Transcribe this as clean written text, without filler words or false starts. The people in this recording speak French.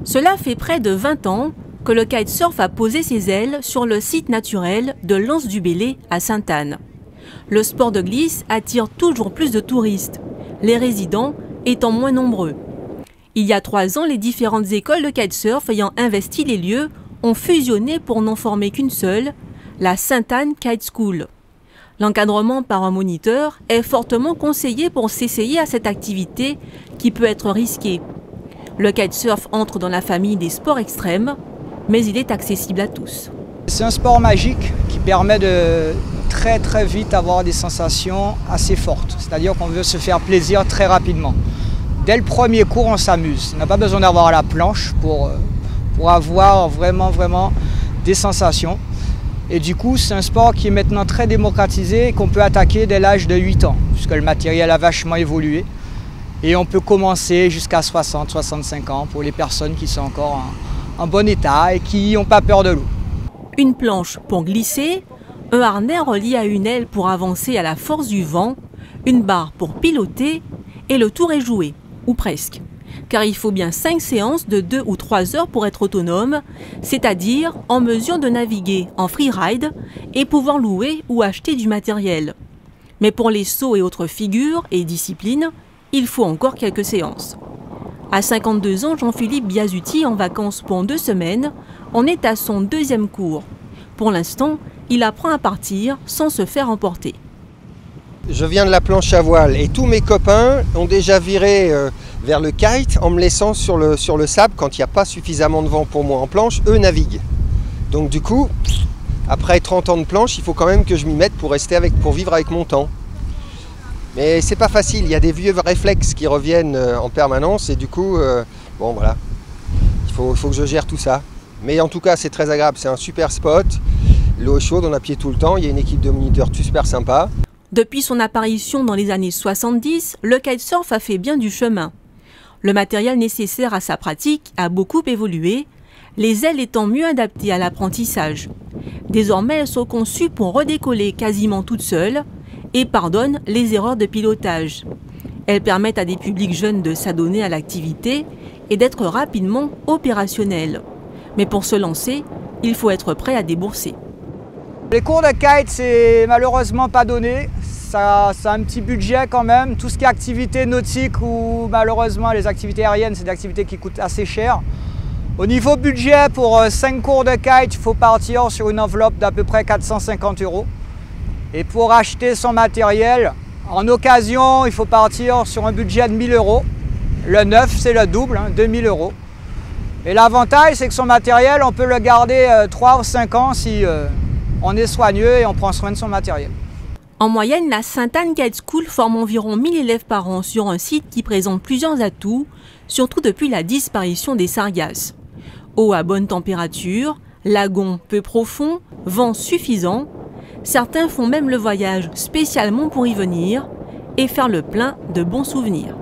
Cela fait près de 20 ans que le kitesurf a posé ses ailes sur le site naturel de l'Anse-du-Bellay à Sainte-Anne. Le sport de glisse attire toujours plus de touristes, les résidents étant moins nombreux. Il y a 3 ans, les différentes écoles de kitesurf ayant investi les lieux ont fusionné pour n'en former qu'une seule, la Sainte-Anne Kite School. L'encadrement par un moniteur est fortement conseillé pour s'essayer à cette activité qui peut être risquée. Le kitesurf entre dans la famille des sports extrêmes, mais il est accessible à tous. C'est un sport magique qui permet de très vite avoir des sensations assez fortes. C'est-à-dire qu'on veut se faire plaisir très rapidement. Dès le premier cours, on s'amuse. On n'a pas besoin d'avoir la planche pour avoir vraiment des sensations. Et du coup, c'est un sport qui est maintenant très démocratisé et qu'on peut attaquer dès l'âge de 8 ans, puisque le matériel a vachement évolué. Et on peut commencer jusqu'à 60, 65 ans pour les personnes qui sont encore en bon état et qui n'ont pas peur de l'eau. Une planche pour glisser, un harnais relié à une aile pour avancer à la force du vent, une barre pour piloter et le tour est joué, ou presque. Car il faut bien 5 séances de 2 ou 3 heures pour être autonome, c'est-à-dire en mesure de naviguer en freeride et pouvoir louer ou acheter du matériel. Mais pour les sauts et autres figures et disciplines, il faut encore quelques séances. À 52 ans, Jean-Philippe Biasuti, en vacances pour 2 semaines, en est à son 2e cours. Pour l'instant, il apprend à partir sans se faire emporter. Je viens de la planche à voile et tous mes copains ont déjà viré vers le kite en me laissant sur le sable quand il n'y a pas suffisamment de vent pour moi en planche, eux naviguent. Donc du coup, après 30 ans de planche, il faut quand même que je m'y mette pour vivre avec mon temps. Mais c'est pas facile, il y a des vieux réflexes qui reviennent en permanence et du coup, bon voilà, il faut que je gère tout ça. Mais en tout cas, c'est très agréable, c'est un super spot, l'eau est chaude, on a pied tout le temps, il y a une équipe de moniteurs super sympa. Depuis son apparition dans les années 70, le kitesurf a fait bien du chemin. Le matériel nécessaire à sa pratique a beaucoup évolué, les ailes étant mieux adaptées à l'apprentissage. Désormais, elles sont conçues pour redécoller quasiment toutes seules et pardonnent les erreurs de pilotage. Elles permettent à des publics jeunes de s'adonner à l'activité et d'être rapidement opérationnels. Mais pour se lancer, il faut être prêt à débourser. Les cours de kite, c'est malheureusement pas donné. Ça a un petit budget quand même. Tout ce qui est activité nautique ou malheureusement les activités aériennes, c'est des activités qui coûtent assez cher. Au niveau budget, pour 5 cours de kite, il faut partir sur une enveloppe d'à peu près 450 €. Et pour acheter son matériel, en occasion, il faut partir sur un budget de 1 000 €. Le neuf, c'est le double, 2 000 €. Et l'avantage, c'est que son matériel, on peut le garder 3 ou 5 ans si on est soigneux et on prend soin de son matériel. En moyenne, la Sainte-Anne Kite School forme environ 1000 élèves par an sur un site qui présente plusieurs atouts, surtout depuis la disparition des sargasses. Eau à bonne température, lagon peu profond, vent suffisant. Certains font même le voyage spécialement pour y venir et faire le plein de bons souvenirs.